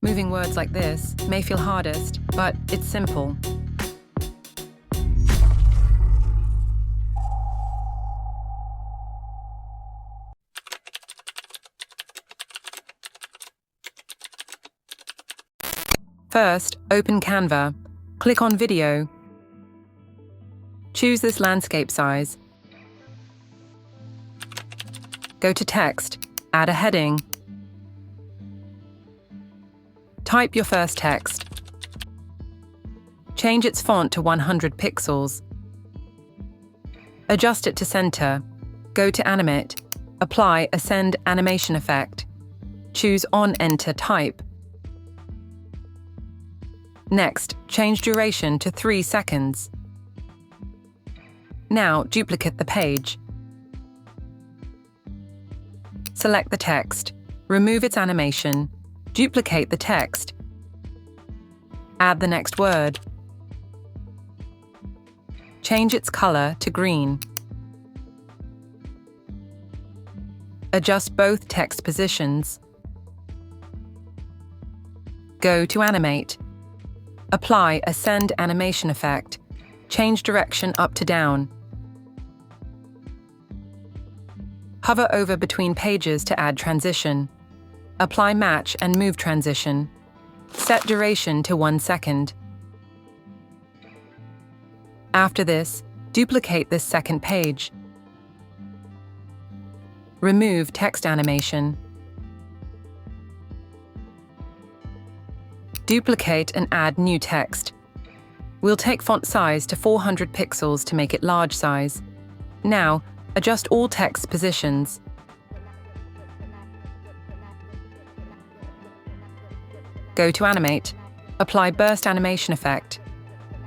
Moving words like this may feel hardest, but it's simple. First, open Canva. Click on Video. Choose this landscape size. Go to Text. Add a heading. Type your first text. Change its font to 100 pixels. Adjust it to center. Go to Animate. Apply a Send Animation effect. Choose On Enter Type. Next, change duration to 3 seconds. Now, duplicate the page. Select the text. Remove its animation. Duplicate the text. Add the next word. Change its color to green. Adjust both text positions. Go to Animate. Apply a Send Animation effect. Change direction up to down. Hover over between pages to add transition. Apply Match and Move Transition. Set duration to 1 second. After this, duplicate this second page. Remove text animation. Duplicate and add new text. We'll take font size to 400 pixels to make it large size. Now, adjust all text positions. Go to Animate. Apply Burst Animation effect.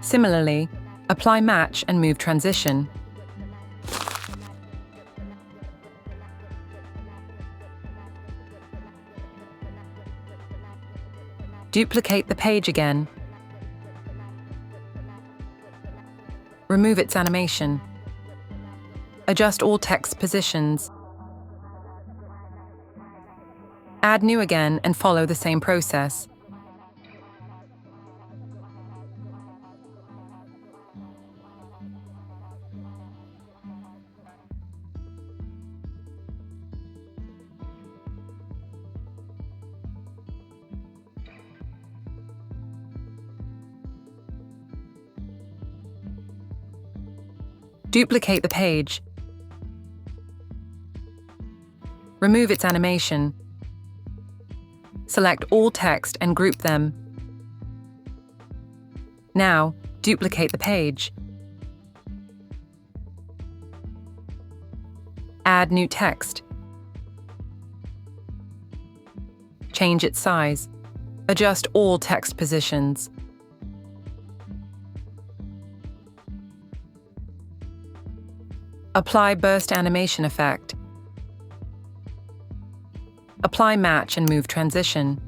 Similarly, apply Match and Move Transition. Duplicate the page again. Remove its animation. Adjust all text positions. Add new again and follow the same process. Duplicate the page. Remove its animation. Select all text and group them. Now, duplicate the page. Add new text. Change its size. Adjust all text positions. Apply Burst Animation effect. Apply Match and Move Transition.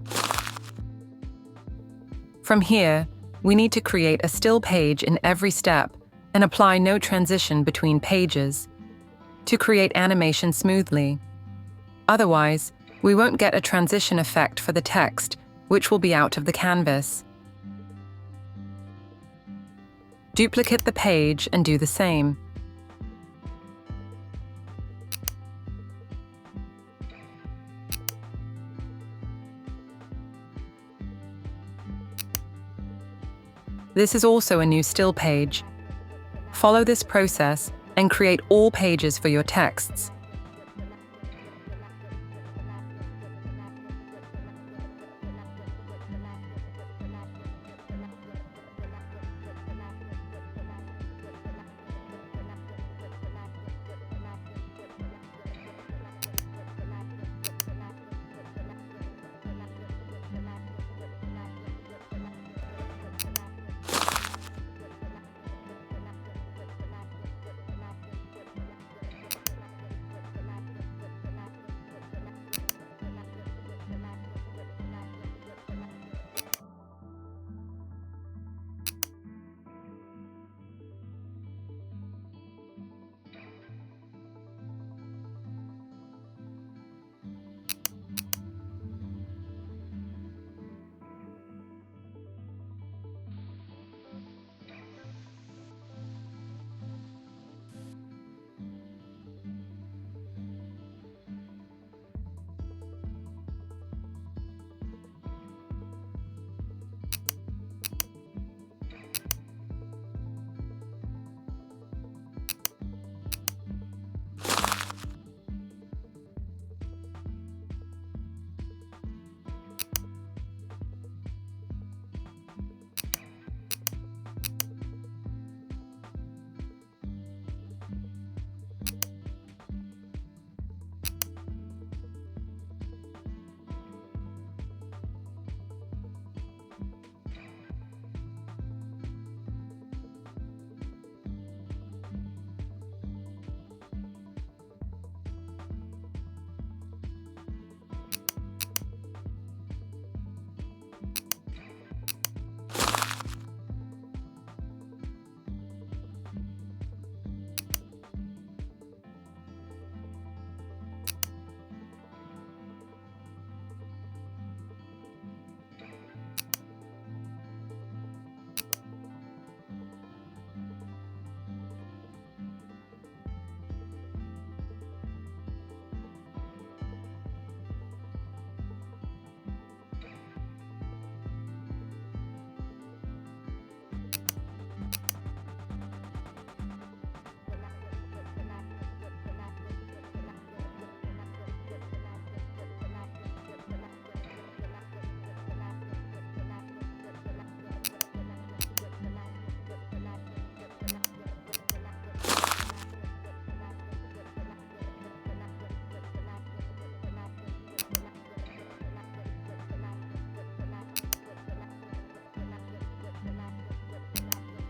From here, we need to create a still page in every step and apply no transition between pages to create animation smoothly. Otherwise, we won't get a transition effect for the text, which will be out of the canvas. Duplicate the page and do the same. This is also a new still page. Follow this process and create all pages for your texts.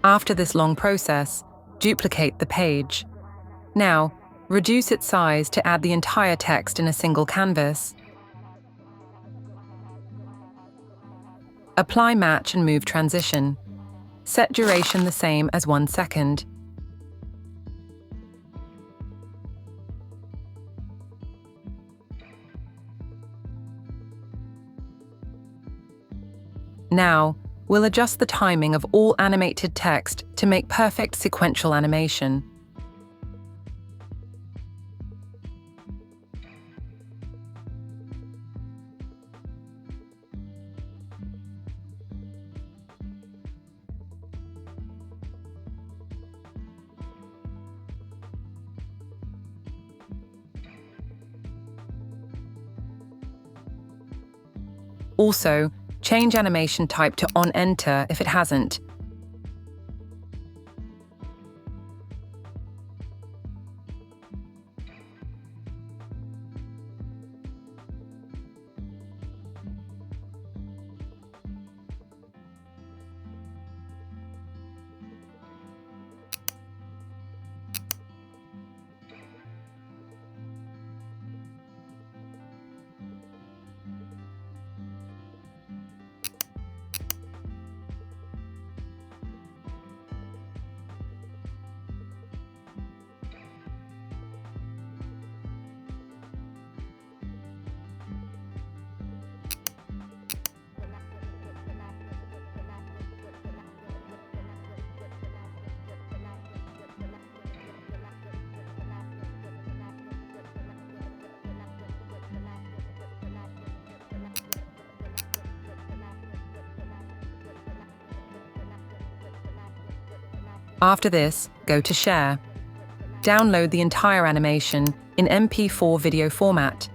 After this long process, duplicate the page. Now, reduce its size to add the entire text in a single canvas. Apply match and move transition. Set duration the same as 1 second. Now, we'll adjust the timing of all animated text to make perfect sequential animation. Also, change animation type to on enter if it hasn't. After this, go to Share. Download the entire animation in MP4 video format.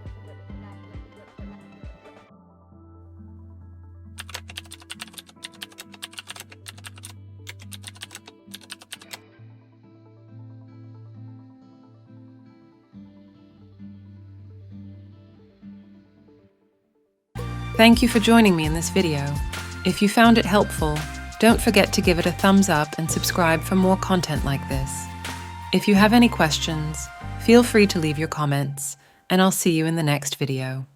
Thank you for joining me in this video. If you found it helpful, don't forget to give it a thumbs up and subscribe for more content like this. If you have any questions, feel free to leave your comments, and I'll see you in the next video.